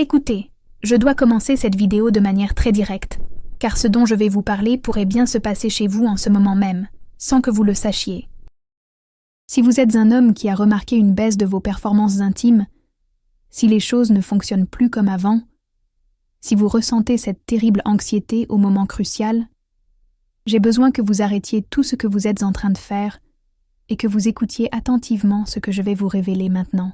Écoutez, je dois commencer cette vidéo de manière très directe, car ce dont je vais vous parler pourrait bien se passer chez vous en ce moment même, sans que vous le sachiez. Si vous êtes un homme qui a remarqué une baisse de vos performances intimes, si les choses ne fonctionnent plus comme avant, si vous ressentez cette terrible anxiété au moment crucial, j'ai besoin que vous arrêtiez tout ce que vous êtes en train de faire et que vous écoutiez attentivement ce que je vais vous révéler maintenant.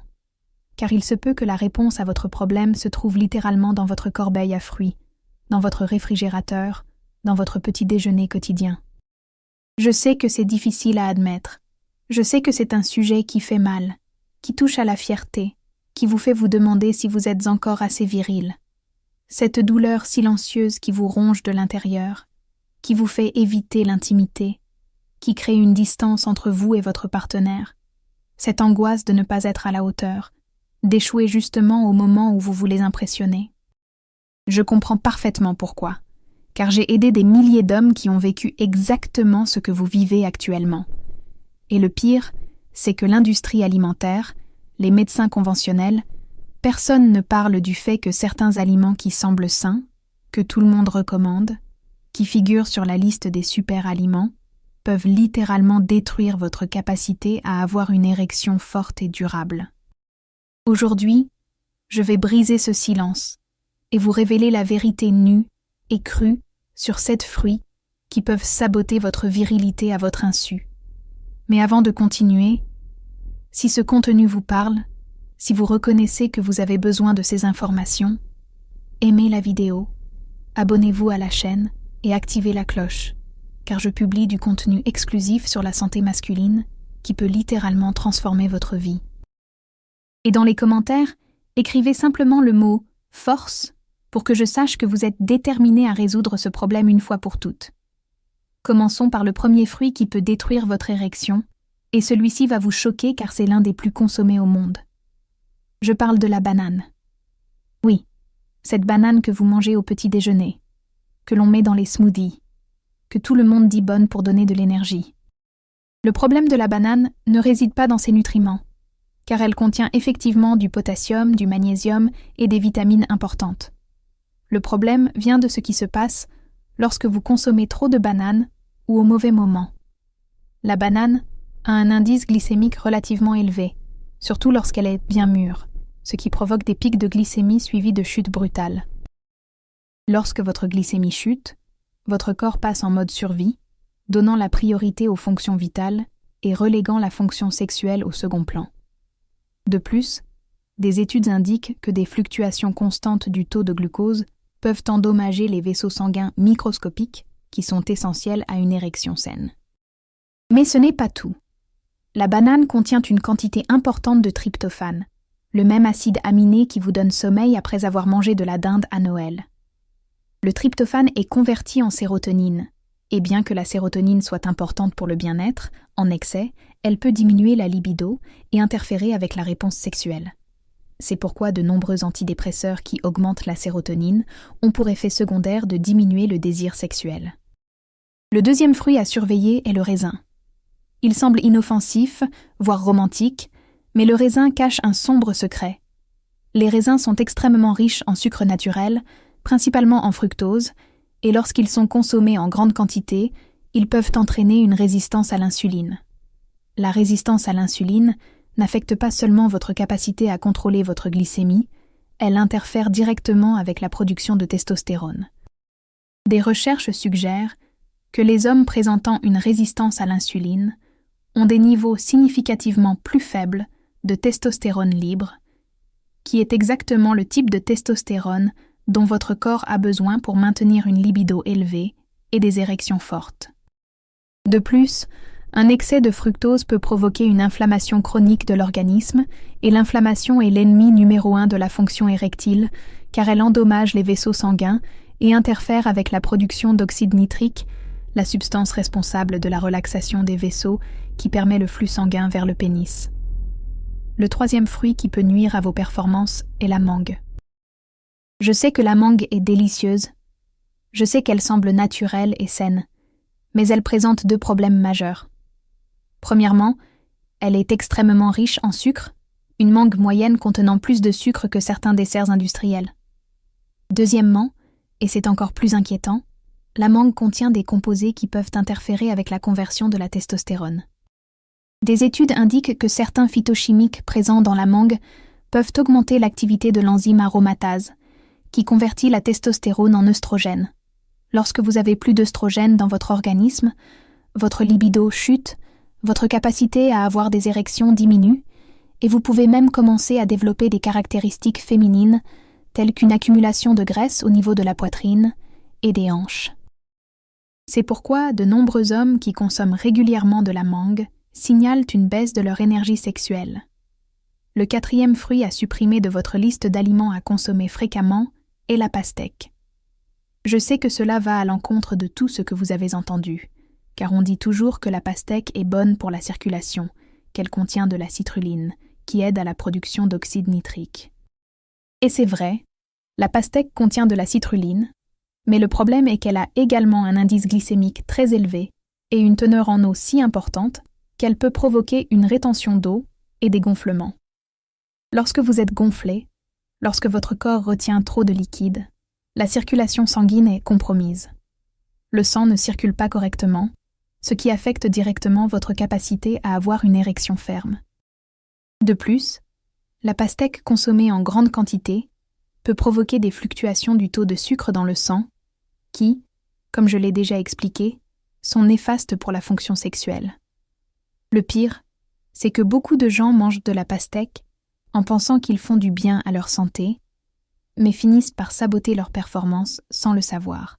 Car il se peut que la réponse à votre problème se trouve littéralement dans votre corbeille à fruits, dans votre réfrigérateur, dans votre petit déjeuner quotidien. Je sais que c'est difficile à admettre. Je sais que c'est un sujet qui fait mal, qui touche à la fierté, qui vous fait vous demander si vous êtes encore assez viril. Cette douleur silencieuse qui vous ronge de l'intérieur, qui vous fait éviter l'intimité, qui crée une distance entre vous et votre partenaire. Cette angoisse de ne pas être à la hauteur, d'échouer justement au moment où vous voulez impressionner. Je comprends parfaitement pourquoi, car j'ai aidé des milliers d'hommes qui ont vécu exactement ce que vous vivez actuellement. Et le pire, c'est que l'industrie alimentaire, les médecins conventionnels, personne ne parle du fait que certains aliments qui semblent sains, que tout le monde recommande, qui figurent sur la liste des super-aliments, peuvent littéralement détruire votre capacité à avoir une érection forte et durable. Aujourd'hui, je vais briser ce silence et vous révéler la vérité nue et crue sur 7 fruits qui peuvent saboter votre virilité à votre insu. Mais avant de continuer, si ce contenu vous parle, si vous reconnaissez que vous avez besoin de ces informations, aimez la vidéo, abonnez-vous à la chaîne et activez la cloche, car je publie du contenu exclusif sur la santé masculine qui peut littéralement transformer votre vie. Et dans les commentaires, écrivez simplement le mot « force » pour que je sache que vous êtes déterminé à résoudre ce problème une fois pour toutes. Commençons par le premier fruit qui peut détruire votre érection, et celui-ci va vous choquer car c'est l'un des plus consommés au monde. Je parle de la banane. Oui, cette banane que vous mangez au petit déjeuner, que l'on met dans les smoothies, que tout le monde dit bonne pour donner de l'énergie. Le problème de la banane ne réside pas dans ses nutriments, car elle contient effectivement du potassium, du magnésium et des vitamines importantes. Le problème vient de ce qui se passe lorsque vous consommez trop de bananes ou au mauvais moment. La banane a un indice glycémique relativement élevé, surtout lorsqu'elle est bien mûre, ce qui provoque des pics de glycémie suivis de chutes brutales. Lorsque votre glycémie chute, votre corps passe en mode survie, donnant la priorité aux fonctions vitales et reléguant la fonction sexuelle au second plan. De plus, des études indiquent que des fluctuations constantes du taux de glucose peuvent endommager les vaisseaux sanguins microscopiques qui sont essentiels à une érection saine. Mais ce n'est pas tout. La banane contient une quantité importante de tryptophane, le même acide aminé qui vous donne sommeil après avoir mangé de la dinde à Noël. Le tryptophane est converti en sérotonine, et bien que la sérotonine soit importante pour le bien-être, en excès, elle peut diminuer la libido et interférer avec la réponse sexuelle. C'est pourquoi de nombreux antidépresseurs qui augmentent la sérotonine ont pour effet secondaire de diminuer le désir sexuel. Le deuxième fruit à surveiller est le raisin. Il semble inoffensif, voire romantique, mais le raisin cache un sombre secret. Les raisins sont extrêmement riches en sucre naturel, principalement en fructose, et lorsqu'ils sont consommés en grande quantité, ils peuvent entraîner une résistance à l'insuline. La résistance à l'insuline n'affecte pas seulement votre capacité à contrôler votre glycémie, elle interfère directement avec la production de testostérone. Des recherches suggèrent que les hommes présentant une résistance à l'insuline ont des niveaux significativement plus faibles de testostérone libre, qui est exactement le type de testostérone dont votre corps a besoin pour maintenir une libido élevée et des érections fortes. De plus, un excès de fructose peut provoquer une inflammation chronique de l'organisme, et l'inflammation est l'ennemi numéro 1 de la fonction érectile, car elle endommage les vaisseaux sanguins et interfère avec la production d'oxyde nitrique, la substance responsable de la relaxation des vaisseaux qui permet le flux sanguin vers le pénis. Le troisième fruit qui peut nuire à vos performances est la mangue. Je sais que la mangue est délicieuse, je sais qu'elle semble naturelle et saine, mais elle présente 2 problèmes majeurs. Premièrement, elle est extrêmement riche en sucre, une mangue moyenne contenant plus de sucre que certains desserts industriels. Deuxièmement, et c'est encore plus inquiétant, la mangue contient des composés qui peuvent interférer avec la conversion de la testostérone. Des études indiquent que certains phytochimiques présents dans la mangue peuvent augmenter l'activité de l'enzyme aromatase, qui convertit la testostérone en œstrogène. Lorsque vous avez plus d'œstrogène dans votre organisme, votre libido chute, votre capacité à avoir des érections diminue, et vous pouvez même commencer à développer des caractéristiques féminines, telles qu'une accumulation de graisse au niveau de la poitrine et des hanches. C'est pourquoi de nombreux hommes qui consomment régulièrement de la mangue signalent une baisse de leur énergie sexuelle. Le 4e fruit à supprimer de votre liste d'aliments à consommer fréquemment est la pastèque. Je sais que cela va à l'encontre de tout ce que vous avez entendu, car on dit toujours que la pastèque est bonne pour la circulation, qu'elle contient de la citrulline, qui aide à la production d'oxyde nitrique. Et c'est vrai, la pastèque contient de la citrulline, mais le problème est qu'elle a également un indice glycémique très élevé et une teneur en eau si importante qu'elle peut provoquer une rétention d'eau et des gonflements. Lorsque vous êtes gonflé, lorsque votre corps retient trop de liquide, la circulation sanguine est compromise. Le sang ne circule pas correctement, ce qui affecte directement votre capacité à avoir une érection ferme. De plus, la pastèque consommée en grande quantité peut provoquer des fluctuations du taux de sucre dans le sang qui, comme je l'ai déjà expliqué, sont néfastes pour la fonction sexuelle. Le pire, c'est que beaucoup de gens mangent de la pastèque en pensant qu'ils font du bien à leur santé, mais finissent par saboter leur performance sans le savoir.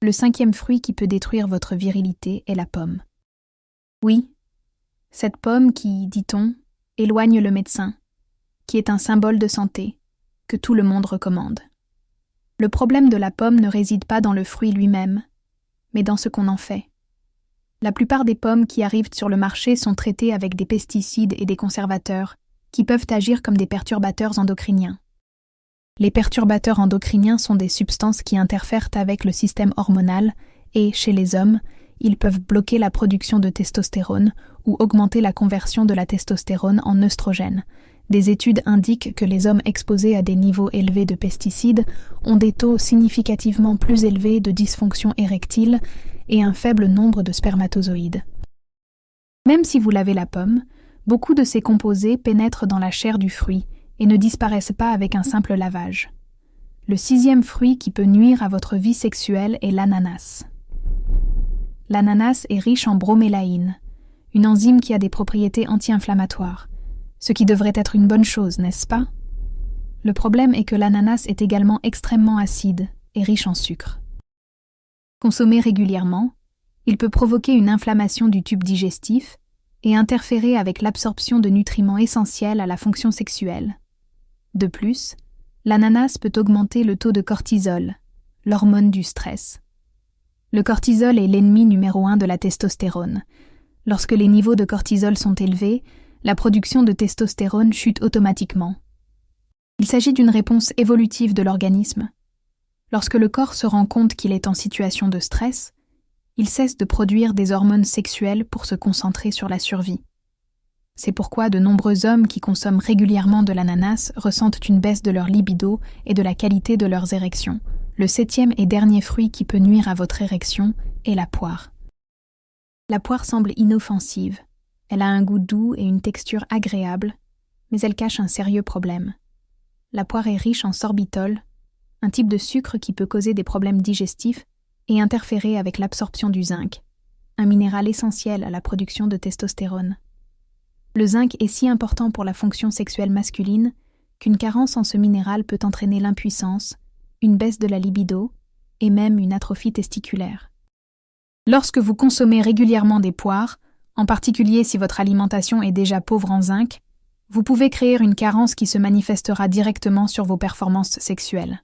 Le 5e fruit qui peut détruire votre virilité est la pomme. Oui, cette pomme qui, dit-on, éloigne le médecin, qui est un symbole de santé, que tout le monde recommande. Le problème de la pomme ne réside pas dans le fruit lui-même, mais dans ce qu'on en fait. La plupart des pommes qui arrivent sur le marché sont traitées avec des pesticides et des conservateurs qui peuvent agir comme des perturbateurs endocriniens. Les perturbateurs endocriniens sont des substances qui interfèrent avec le système hormonal et, chez les hommes, ils peuvent bloquer la production de testostérone ou augmenter la conversion de la testostérone en œstrogène. Des études indiquent que les hommes exposés à des niveaux élevés de pesticides ont des taux significativement plus élevés de dysfonction érectile et un faible nombre de spermatozoïdes. Même si vous lavez la pomme, beaucoup de ces composés pénètrent dans la chair du fruit et ne disparaissent pas avec un simple lavage. Le 6e fruit qui peut nuire à votre vie sexuelle est l'ananas. L'ananas est riche en bromélaïne, une enzyme qui a des propriétés anti-inflammatoires, ce qui devrait être une bonne chose, n'est-ce pas? Le problème est que l'ananas est également extrêmement acide et riche en sucre. Consommé régulièrement, il peut provoquer une inflammation du tube digestif et interférer avec l'absorption de nutriments essentiels à la fonction sexuelle. De plus, l'ananas peut augmenter le taux de cortisol, l'hormone du stress. Le cortisol est l'ennemi numéro 1 de la testostérone. Lorsque les niveaux de cortisol sont élevés, la production de testostérone chute automatiquement. Il s'agit d'une réponse évolutive de l'organisme. Lorsque le corps se rend compte qu'il est en situation de stress, il cesse de produire des hormones sexuelles pour se concentrer sur la survie. C'est pourquoi de nombreux hommes qui consomment régulièrement de l'ananas ressentent une baisse de leur libido et de la qualité de leurs érections. Le 7e et dernier fruit qui peut nuire à votre érection est la poire. La poire semble inoffensive. Elle a un goût doux et une texture agréable, mais elle cache un sérieux problème. La poire est riche en sorbitol, un type de sucre qui peut causer des problèmes digestifs et interférer avec l'absorption du zinc, un minéral essentiel à la production de testostérone. Le zinc est si important pour la fonction sexuelle masculine qu'une carence en ce minéral peut entraîner l'impuissance, une baisse de la libido et même une atrophie testiculaire. Lorsque vous consommez régulièrement des poires, en particulier si votre alimentation est déjà pauvre en zinc, vous pouvez créer une carence qui se manifestera directement sur vos performances sexuelles.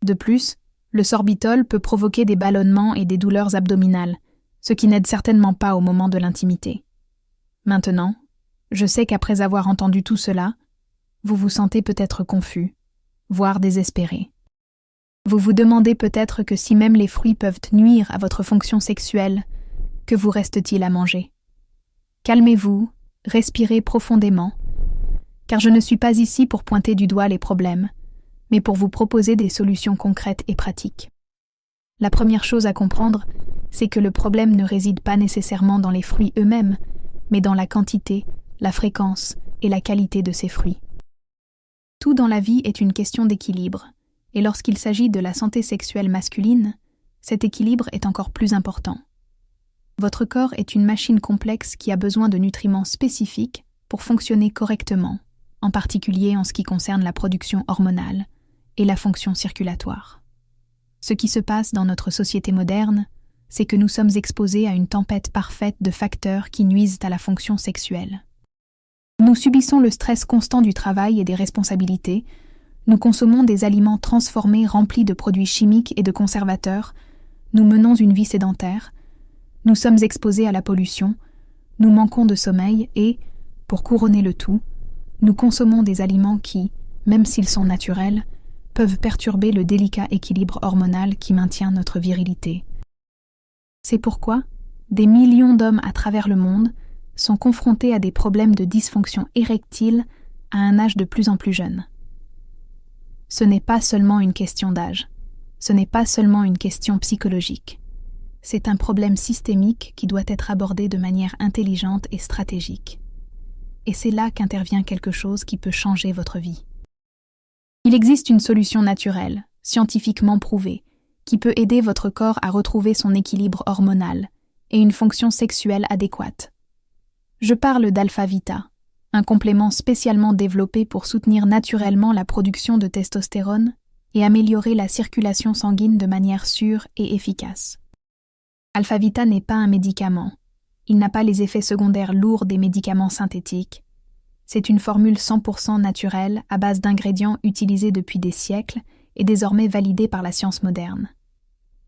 De plus, le sorbitol peut provoquer des ballonnements et des douleurs abdominales, ce qui n'aide certainement pas au moment de l'intimité. Maintenant, je sais qu'après avoir entendu tout cela, vous vous sentez peut-être confus, voire désespéré. Vous vous demandez peut-être que si même les fruits peuvent nuire à votre fonction sexuelle, que vous reste-t-il à manger? Calmez-vous, respirez profondément, car je ne suis pas ici pour pointer du doigt les problèmes. mais pour vous proposer des solutions concrètes et pratiques. La première chose à comprendre, c'est que le problème ne réside pas nécessairement dans les fruits eux-mêmes, mais dans la quantité, la fréquence et la qualité de ces fruits. Tout dans la vie est une question d'équilibre, et lorsqu'il s'agit de la santé sexuelle masculine, cet équilibre est encore plus important. Votre corps est une machine complexe qui a besoin de nutriments spécifiques pour fonctionner correctement, en particulier en ce qui concerne la production hormonale et la fonction circulatoire. Ce qui se passe dans notre société moderne, c'est que nous sommes exposés à une tempête parfaite de facteurs qui nuisent à la fonction sexuelle. Nous subissons le stress constant du travail et des responsabilités, nous consommons des aliments transformés remplis de produits chimiques et de conservateurs, nous menons une vie sédentaire, nous sommes exposés à la pollution, nous manquons de sommeil et, pour couronner le tout, nous consommons des aliments qui, même s'ils sont naturels, peuvent perturber le délicat équilibre hormonal qui maintient notre virilité. C'est pourquoi des millions d'hommes à travers le monde sont confrontés à des problèmes de dysfonction érectile à un âge de plus en plus jeune. Ce n'est pas seulement une question d'âge, ce n'est pas seulement une question psychologique. C'est un problème systémique qui doit être abordé de manière intelligente et stratégique. Et c'est là qu'intervient quelque chose qui peut changer votre vie. Il existe une solution naturelle, scientifiquement prouvée, qui peut aider votre corps à retrouver son équilibre hormonal et une fonction sexuelle adéquate. Je parle d'Alpha-Vita, un complément spécialement développé pour soutenir naturellement la production de testostérone et améliorer la circulation sanguine de manière sûre et efficace. Alpha-Vita n'est pas un médicament. Il n'a pas les effets secondaires lourds des médicaments synthétiques. C'est une formule 100% naturelle à base d'ingrédients utilisés depuis des siècles et désormais validée par la science moderne.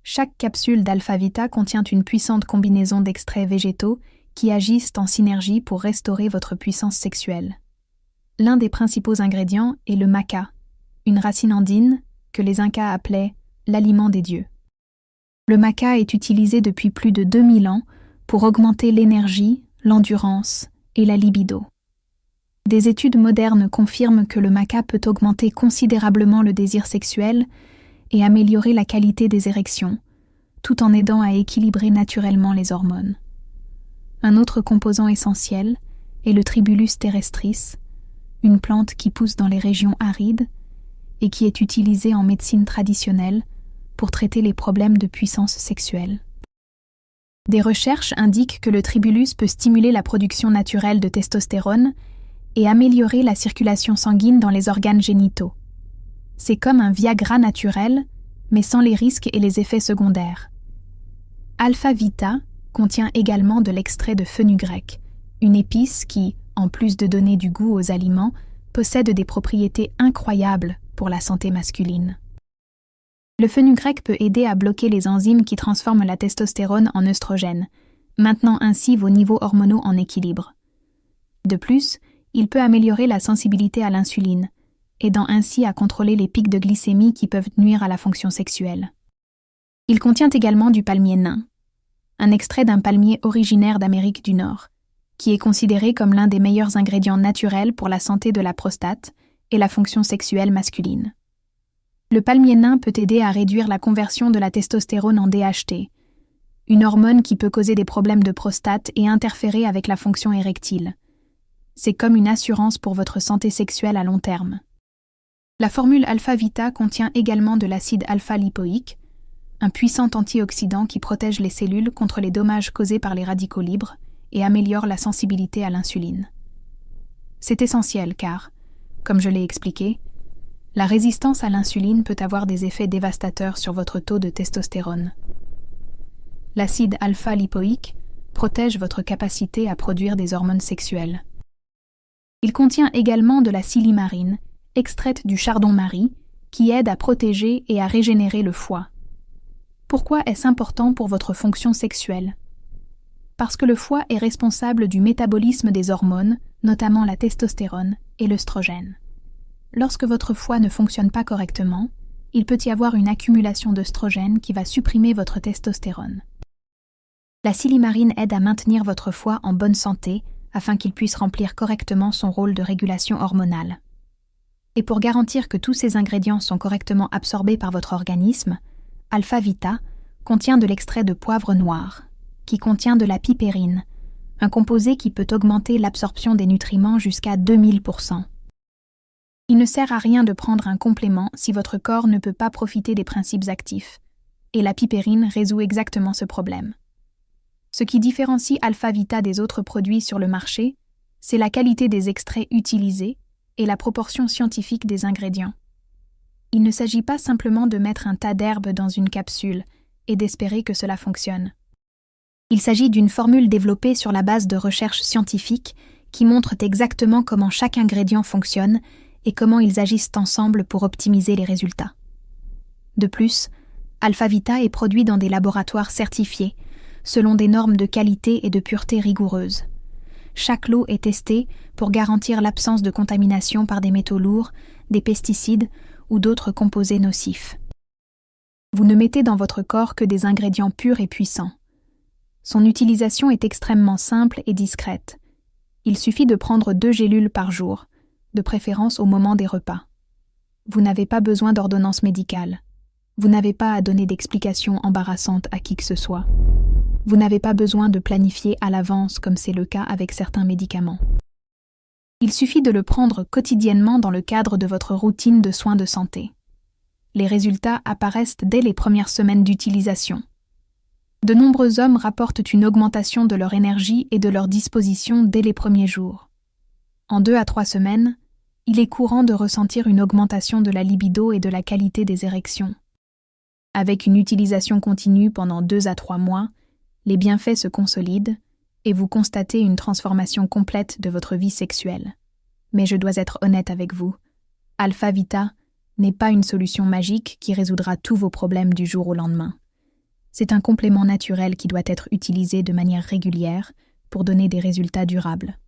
Chaque capsule d'Alpha-Vita contient une puissante combinaison d'extraits végétaux qui agissent en synergie pour restaurer votre puissance sexuelle. L'un des principaux ingrédients est le maca, une racine andine que les Incas appelaient l'aliment des dieux. Le maca est utilisé depuis plus de 2000 ans pour augmenter l'énergie, l'endurance et la libido. Des études modernes confirment que le maca peut augmenter considérablement le désir sexuel et améliorer la qualité des érections, tout en aidant à équilibrer naturellement les hormones. Un autre composant essentiel est le Tribulus terrestris, une plante qui pousse dans les régions arides et qui est utilisée en médecine traditionnelle pour traiter les problèmes de puissance sexuelle. Des recherches indiquent que le Tribulus peut stimuler la production naturelle de testostérone et améliorer la circulation sanguine dans les organes génitaux. C'est comme un Viagra naturel, mais sans les risques et les effets secondaires. Alpha-Vita contient également de l'extrait de fenugrec, une épice qui, en plus de donner du goût aux aliments, possède des propriétés incroyables pour la santé masculine. Le fenugrec peut aider à bloquer les enzymes qui transforment la testostérone en œstrogène, maintenant ainsi vos niveaux hormonaux en équilibre. De plus, il peut améliorer la sensibilité à l'insuline, aidant ainsi à contrôler les pics de glycémie qui peuvent nuire à la fonction sexuelle. Il contient également du palmier nain, un extrait d'un palmier originaire d'Amérique du Nord, qui est considéré comme l'un des meilleurs ingrédients naturels pour la santé de la prostate et la fonction sexuelle masculine. Le palmier nain peut aider à réduire la conversion de la testostérone en DHT, une hormone qui peut causer des problèmes de prostate et interférer avec la fonction érectile. C'est comme une assurance pour votre santé sexuelle à long terme. La formule Alpha-Vita contient également de l'acide alpha-lipoïque, un puissant antioxydant qui protège les cellules contre les dommages causés par les radicaux libres et améliore la sensibilité à l'insuline. C'est essentiel car, comme je l'ai expliqué, la résistance à l'insuline peut avoir des effets dévastateurs sur votre taux de testostérone. L'acide alpha-lipoïque protège votre capacité à produire des hormones sexuelles. Il contient également de la silimarine, extraite du chardon-marie, qui aide à protéger et à régénérer le foie. Pourquoi est-ce important pour votre fonction sexuelle ? Parce que le foie est responsable du métabolisme des hormones, notamment la testostérone et l'œstrogène. Lorsque votre foie ne fonctionne pas correctement, il peut y avoir une accumulation d'œstrogène qui va supprimer votre testostérone. La silimarine aide à maintenir votre foie en bonne santé afin qu'il puisse remplir correctement son rôle de régulation hormonale. Et pour garantir que tous ces ingrédients sont correctement absorbés par votre organisme, Alpha Vita contient de l'extrait de poivre noir, qui contient de la pipérine, un composé qui peut augmenter l'absorption des nutriments jusqu'à 2000%. Il ne sert à rien de prendre un complément si votre corps ne peut pas profiter des principes actifs, et la pipérine résout exactement ce problème. Ce qui différencie Alpha Vita des autres produits sur le marché, c'est la qualité des extraits utilisés et la proportion scientifique des ingrédients. Il ne s'agit pas simplement de mettre un tas d'herbes dans une capsule et d'espérer que cela fonctionne. Il s'agit d'une formule développée sur la base de recherches scientifiques qui montrent exactement comment chaque ingrédient fonctionne et comment ils agissent ensemble pour optimiser les résultats. De plus, Alpha Vita est produit dans des laboratoires certifiés, selon des normes de qualité et de pureté rigoureuses. Chaque lot est testé pour garantir l'absence de contamination par des métaux lourds, des pesticides ou d'autres composés nocifs. Vous ne mettez dans votre corps que des ingrédients purs et puissants. Son utilisation est extrêmement simple et discrète. Il suffit de prendre 2 gélules par jour, de préférence au moment des repas. Vous n'avez pas besoin d'ordonnance médicale. Vous n'avez pas à donner d'explications embarrassantes à qui que ce soit. Vous n'avez pas besoin de planifier à l'avance comme c'est le cas avec certains médicaments. Il suffit de le prendre quotidiennement dans le cadre de votre routine de soins de santé. Les résultats apparaissent dès les premières semaines d'utilisation. De nombreux hommes rapportent une augmentation de leur énergie et de leur disposition dès les premiers jours. En 2 à 3 semaines, il est courant de ressentir une augmentation de la libido et de la qualité des érections. Avec une utilisation continue pendant 2 à 3 mois, les bienfaits se consolident et vous constatez une transformation complète de votre vie sexuelle. Mais je dois être honnête avec vous, Alpha Vita n'est pas une solution magique qui résoudra tous vos problèmes du jour au lendemain. C'est un complément naturel qui doit être utilisé de manière régulière pour donner des résultats durables.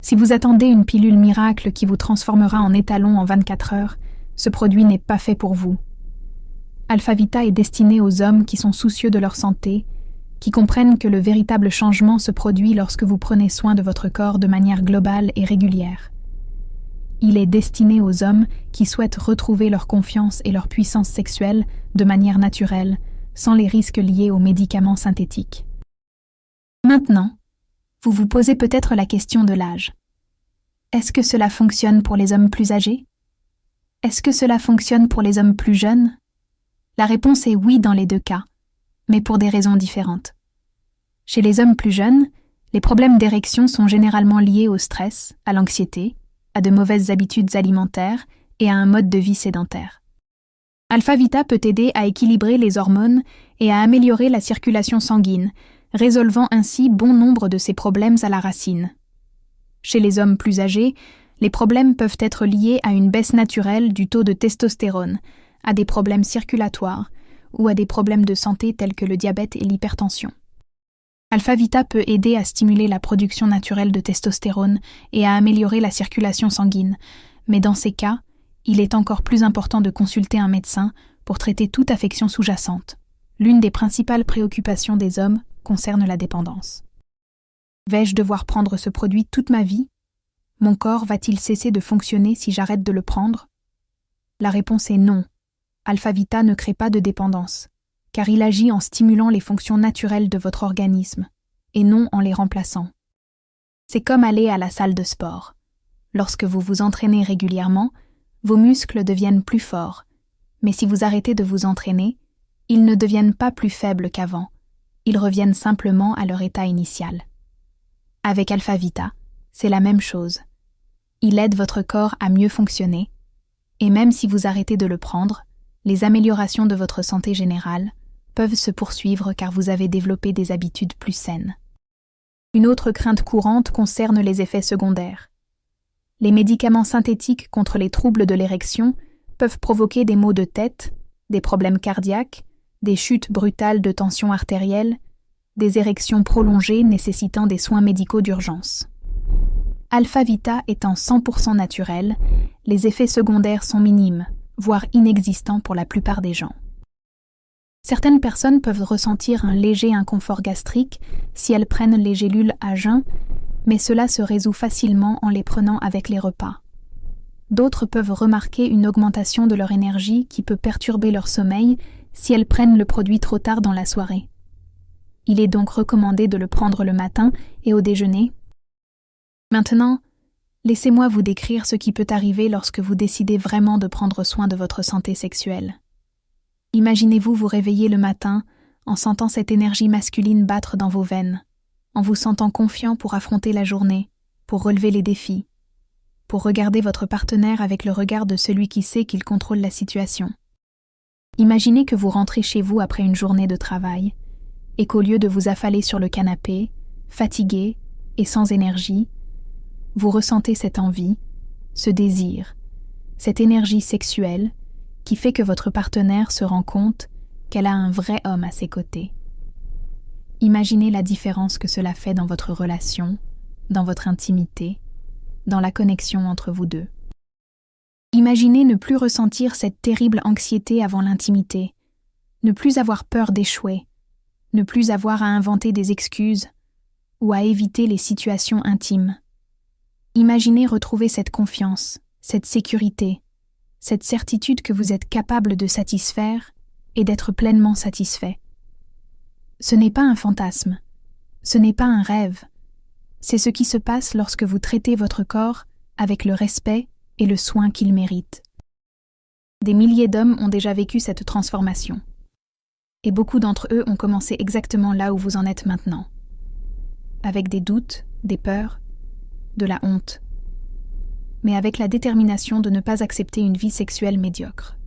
Si vous attendez une pilule miracle qui vous transformera en étalon en 24 heures, ce produit n'est pas fait pour vous. Alpha Vita est destiné aux hommes qui sont soucieux de leur santé, qui comprennent que le véritable changement se produit lorsque vous prenez soin de votre corps de manière globale et régulière. Il est destiné aux hommes qui souhaitent retrouver leur confiance et leur puissance sexuelle de manière naturelle, sans les risques liés aux médicaments synthétiques. Maintenant, vous vous posez peut-être la question de l'âge. Est-ce que cela fonctionne pour les hommes plus âgés? Est-ce que cela fonctionne pour les hommes plus jeunes? La réponse est oui dans les 2 cas, mais pour des raisons différentes. Chez les hommes plus jeunes, les problèmes d'érection sont généralement liés au stress, à l'anxiété, à de mauvaises habitudes alimentaires et à un mode de vie sédentaire. Alpha Vita peut aider à équilibrer les hormones et à améliorer la circulation sanguine, résolvant ainsi bon nombre de ces problèmes à la racine. Chez les hommes plus âgés, les problèmes peuvent être liés à une baisse naturelle du taux de testostérone, à des problèmes circulatoires ou à des problèmes de santé tels que le diabète et l'hypertension. Alpha Vita peut aider à stimuler la production naturelle de testostérone et à améliorer la circulation sanguine, mais dans ces cas, il est encore plus important de consulter un médecin pour traiter toute affection sous-jacente. L'une des principales préoccupations des hommes concerne la dépendance. Vais-je devoir prendre ce produit toute ma vie? Mon corps va-t-il cesser de fonctionner si j'arrête de le prendre? La réponse est non. Alpha Vita ne crée pas de dépendance, car il agit en stimulant les fonctions naturelles de votre organisme, et non en les remplaçant. C'est comme aller à la salle de sport. Lorsque vous vous entraînez régulièrement, vos muscles deviennent plus forts, mais si vous arrêtez de vous entraîner, ils ne deviennent pas plus faibles qu'avant, ils reviennent simplement à leur état initial. Avec Alpha Vita, c'est la même chose. Il aide votre corps à mieux fonctionner, et même si vous arrêtez de le prendre, les améliorations de votre santé générale peuvent se poursuivre car vous avez développé des habitudes plus saines. Une autre crainte courante concerne les effets secondaires. Les médicaments synthétiques contre les troubles de l'érection peuvent provoquer des maux de tête, des problèmes cardiaques, des chutes brutales de tension artérielle, des érections prolongées nécessitant des soins médicaux d'urgence. Alpha Vita étant 100% naturel, les effets secondaires sont minimes, voire inexistants pour la plupart des gens. Certaines personnes peuvent ressentir un léger inconfort gastrique si elles prennent les gélules à jeun, mais cela se résout facilement en les prenant avec les repas. d'autres peuvent remarquer une augmentation de leur énergie qui peut perturber leur sommeil si elles prennent le produit trop tard dans la soirée. Il est donc recommandé de le prendre le matin et au déjeuner. Maintenant, laissez-moi vous décrire ce qui peut arriver lorsque vous décidez vraiment de prendre soin de votre santé sexuelle. Imaginez-vous vous réveiller le matin en sentant cette énergie masculine battre dans vos veines, en vous sentant confiant pour affronter la journée, pour relever les défis, pour regarder votre partenaire avec le regard de celui qui sait qu'il contrôle la situation. Imaginez que vous rentrez chez vous après une journée de travail, et qu'au lieu de vous affaler sur le canapé, fatigué et sans énergie, vous ressentez cette envie, ce désir, cette énergie sexuelle qui fait que votre partenaire se rend compte qu'elle a un vrai homme à ses côtés. Imaginez la différence que cela fait dans votre relation, dans votre intimité, dans la connexion entre vous deux. Imaginez ne plus ressentir cette terrible anxiété avant l'intimité, ne plus avoir peur d'échouer, ne plus avoir à inventer des excuses ou à éviter les situations intimes. Imaginez retrouver cette confiance, cette sécurité, cette certitude que vous êtes capable de satisfaire et d'être pleinement satisfait. Ce n'est pas un fantasme, ce n'est pas un rêve, c'est ce qui se passe lorsque vous traitez votre corps avec le respect et le soin qu'il mérite. Des milliers d'hommes ont déjà vécu cette transformation. Et beaucoup d'entre eux ont commencé exactement là où vous en êtes maintenant. Avec des doutes, des peurs, de la honte. Mais avec la détermination de ne pas accepter une vie sexuelle médiocre.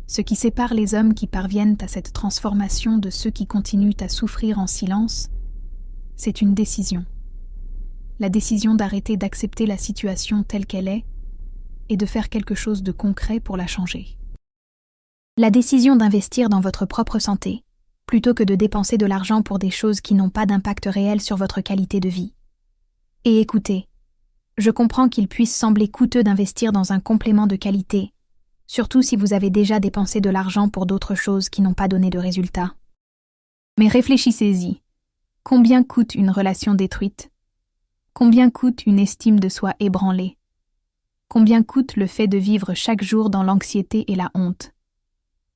Ce qui sépare les hommes qui parviennent à cette transformation de ceux qui continuent à souffrir en silence, c'est une décision. La décision d'arrêter d'accepter la situation telle qu'elle est et de faire quelque chose de concret pour la changer. La décision d'investir dans votre propre santé, plutôt que de dépenser de l'argent pour des choses qui n'ont pas d'impact réel sur votre qualité de vie. Et écoutez, je comprends qu'il puisse sembler coûteux d'investir dans un complément de qualité, surtout si vous avez déjà dépensé de l'argent pour d'autres choses qui n'ont pas donné de résultats. Mais réfléchissez-y. Combien coûte une relation détruite? Combien coûte une estime de soi ébranlée? Combien coûte le fait de vivre chaque jour dans l'anxiété et la honte?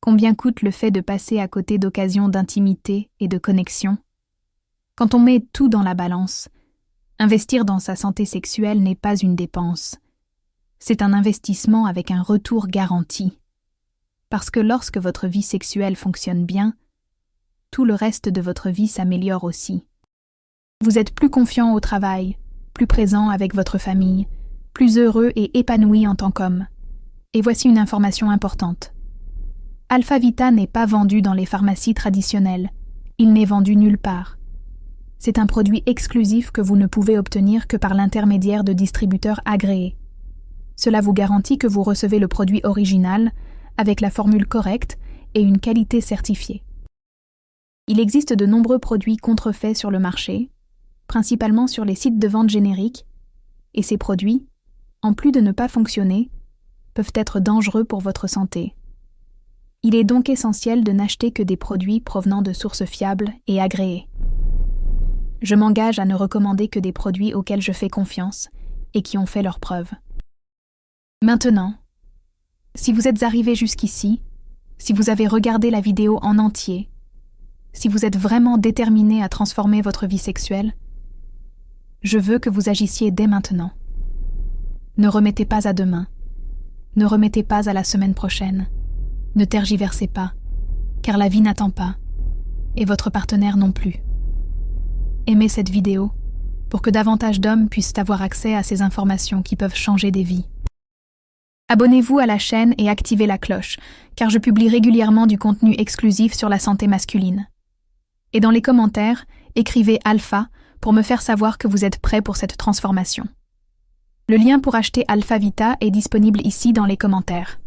Combien coûte le fait de passer à côté d'occasions d'intimité et de connexion? Quand on met tout dans la balance, investir dans sa santé sexuelle n'est pas une dépense. C'est un investissement avec un retour garanti. Parce que lorsque votre vie sexuelle fonctionne bien, tout le reste de votre vie s'améliore aussi. Vous êtes plus confiant au travail, plus présent avec votre famille, plus heureux et épanoui en tant qu'homme. Et voici une information importante. Alpha Vita n'est pas vendu dans les pharmacies traditionnelles. Il n'est vendu nulle part. C'est un produit exclusif que vous ne pouvez obtenir que par l'intermédiaire de distributeurs agréés. Cela vous garantit que vous recevez le produit original, avec la formule correcte et une qualité certifiée. Il existe de nombreux produits contrefaits sur le marché, principalement sur les sites de vente génériques, et ces produits, en plus de ne pas fonctionner, peuvent être dangereux pour votre santé. Il est donc essentiel de n'acheter que des produits provenant de sources fiables et agréées. Je m'engage à ne recommander que des produits auxquels je fais confiance et qui ont fait leurs preuves. Maintenant, si vous êtes arrivé jusqu'ici, si vous avez regardé la vidéo en entier, si vous êtes vraiment déterminé à transformer votre vie sexuelle, je veux que vous agissiez dès maintenant. Ne remettez pas à demain. Ne remettez pas à la semaine prochaine. Ne tergiversez pas, car la vie n'attend pas, et votre partenaire non plus. Aimez cette vidéo pour que davantage d'hommes puissent avoir accès à ces informations qui peuvent changer des vies. Abonnez-vous à la chaîne et activez la cloche, car je publie régulièrement du contenu exclusif sur la santé masculine. Et dans les commentaires, écrivez Alpha pour me faire savoir que vous êtes prêt pour cette transformation. Le lien pour acheter Alpha Vita est disponible ici dans les commentaires.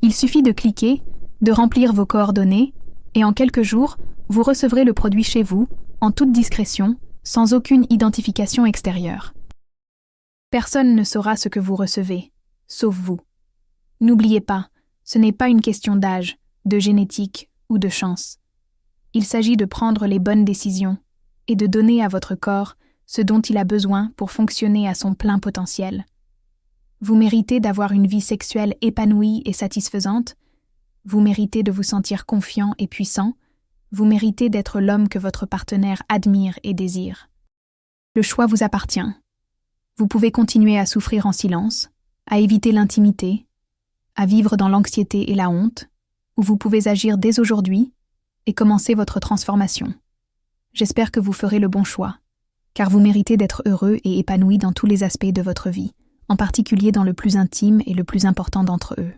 Il suffit de cliquer, de remplir vos coordonnées, et en quelques jours, vous recevrez le produit chez vous, en toute discrétion, sans aucune identification extérieure. Personne ne saura ce que vous recevez, sauf vous. N'oubliez pas, ce n'est pas une question d'âge, de génétique ou de chance. Il s'agit de prendre les bonnes décisions et de donner à votre corps ce dont il a besoin pour fonctionner à son plein potentiel. Vous méritez d'avoir une vie sexuelle épanouie et satisfaisante. Vous méritez de vous sentir confiant et puissant. Vous méritez d'être l'homme que votre partenaire admire et désire. Le choix vous appartient. Vous pouvez continuer à souffrir en silence, à éviter l'intimité, à vivre dans l'anxiété et la honte, ou vous pouvez agir dès aujourd'hui et commencer votre transformation. J'espère que vous ferez le bon choix, car vous méritez d'être heureux et épanoui dans tous les aspects de votre vie, en particulier dans le plus intime et le plus important d'entre eux.